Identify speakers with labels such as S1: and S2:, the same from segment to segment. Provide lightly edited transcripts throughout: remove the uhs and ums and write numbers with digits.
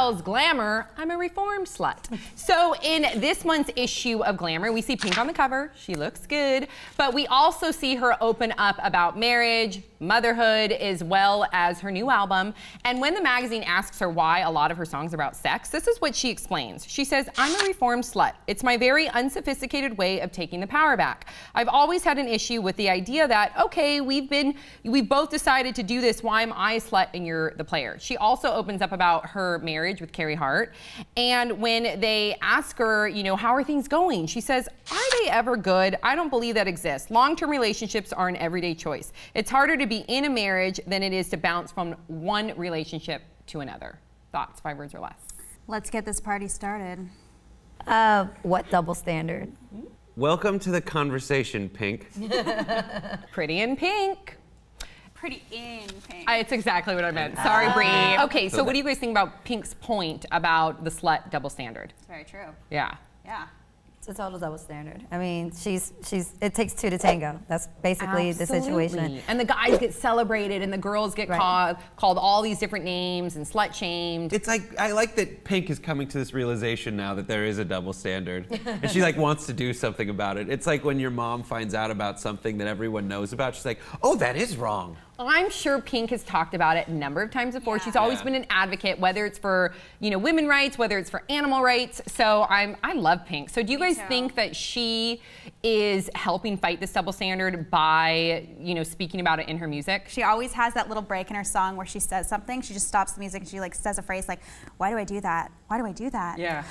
S1: tells Glamour, I'm a reformed slut. So in this month's issue of Glamour, we see Pink on the cover. She looks good. But we also see her open up about marriage, motherhood, as well as her new album. And when the magazine asks her why a lot of her songs are about sex, this is what she explains. She says, I'm a reformed slut. It's my very unsophisticated way of taking the power back. I've always had an issue with the idea that, okay, we've both decided to do this. Why am I a slut and you're the player? She also opens up about her marriage with Carey Hart. And when they ask her, you know, how are things going? She says, are they ever good? I don't believe that exists. Long-term relationships are an everyday choice. It's harder to be in a marriage than it is to bounce from one relationship to another. Thoughts, 5 words or less?
S2: Let's get this party started.
S3: What double standard?
S4: Welcome to the conversation, Pink.
S1: Pretty in pink.
S2: Pretty in pink.
S1: It's exactly what I meant. Sorry, Bree. Okay, so what do you guys think about Pink's point about the slut double standard?
S2: It's very true.
S1: Yeah.
S2: Yeah.
S3: It's a total double standard. I mean, it takes 2 to tango. That's basically the situation.
S1: And the guys get celebrated and the girls get called all these different names and slut shamed.
S4: It's like, I like that Pink is coming to this realization now that there is a double standard. And she like wants to do something about it. It's like when your mom finds out about something that everyone knows about, she's like, oh, that is wrong.
S1: I'm sure Pink has talked about it a number of times before. Yeah. She's always been an advocate, whether it's for, you know, women's rights, whether it's for animal rights. So I love Pink. So do you guys think that she is helping fight this double standard by, you know, speaking about it in her music?
S2: She always has that little break in her song where she says something. She just stops the music and she like says a phrase like, "Why do I do that? Why do I do that?"
S1: Yeah.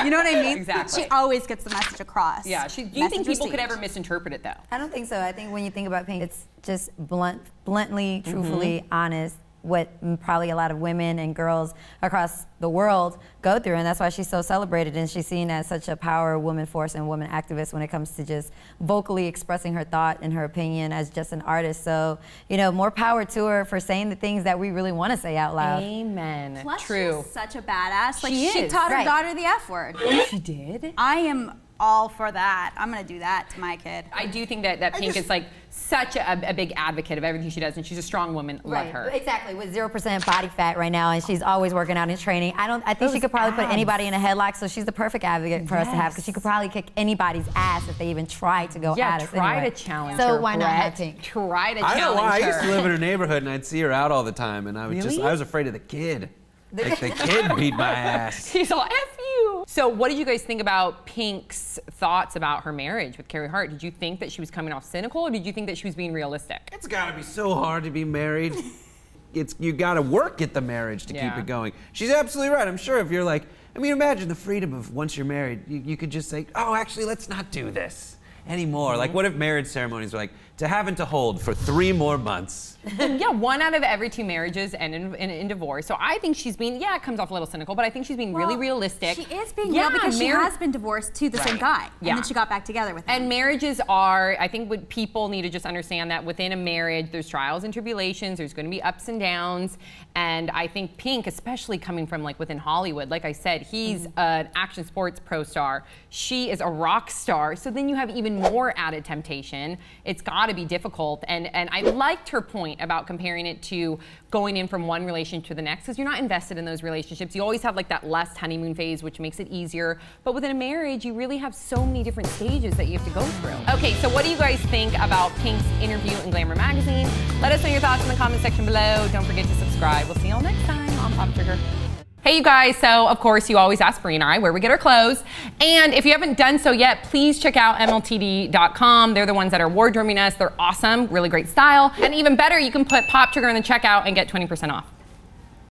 S2: You know what I mean?
S1: Exactly.
S2: She always gets the message across.
S1: Yeah. Do you think people could ever misinterpret it though?
S3: I don't think so. I think when you think about Pink, it's just bluntly, truthfully honest, what probably a lot of women and girls across the world go through, and that's why she's so celebrated, and she's seen as such a power woman force and woman activist when it comes to just vocally expressing her thought and her opinion as just an artist. So, you know, more power to her for saying the things that we really want to say out loud.
S1: Amen.
S2: Plus,
S1: true.
S2: she's such a badass. Like,
S1: she
S2: taught her daughter the F word.
S1: She did?
S2: I am all for that. I'm gonna do that to my kid.
S1: I do think that Pink is like such a big advocate of everything she does, and she's a strong woman. Love her.
S3: Exactly, with 0% body fat right now, and she's always working out and training. I think she could probably put anybody in a headlock, so she's the perfect advocate for us to have, because she could probably kick anybody's ass if they even try to go at us.
S1: Try to challenge her.
S3: So why not have Pink?
S1: Try to challenge her.
S4: I don't know why. I used to live in her neighborhood, and I'd see her out all the time, and I was afraid of the kid. Like the kid beat my ass.
S1: He's all F you. So what did you guys think about Pink's thoughts about her marriage with Carey Hart? Did you think that she was coming off cynical, or did you think that she was being realistic?
S4: It's gotta be so hard to be married. You gotta work at the marriage to keep it going. She's absolutely right. I'm sure if you're like, I mean, imagine the freedom of once you're married, you could just say, oh, actually, let's not do this anymore. Like, what if marriage ceremonies were like, to have and to hold for 3 more months?
S1: Yeah, 1 out of every 2 marriages end in divorce. So I think she's being, it comes off a little cynical, but I think she's being really realistic.
S2: She is being real because she has been divorced to the same guy. And then she got back together with him.
S1: And marriages are, I think what people need to just understand that within a marriage, there's trials and tribulations, there's gonna be ups and downs. And I think Pink, especially coming from like within Hollywood, like I said, he's an action sports pro star. She is a rock star. So then you have even more added temptation. It's gotta be difficult. And I liked her point about comparing it to going in from one relationship to the next, because you're not invested in those relationships. You always have like that last honeymoon phase, which makes it easier. But within a marriage, you really have so many different stages that you have to go through. Okay, so what do you guys think about Pink's interview in Glamour magazine? Let us know your thoughts in the comment section below. Don't forget to subscribe. We'll see you all next time on Pop Trigger. Hey you guys, so of course you always ask Bree and I where we get our clothes. And if you haven't done so yet, please check out MLTD.com. They're the ones that are wardrobing us. They're awesome, really great style. And even better, you can put Pop Trigger in the checkout and get 20% off.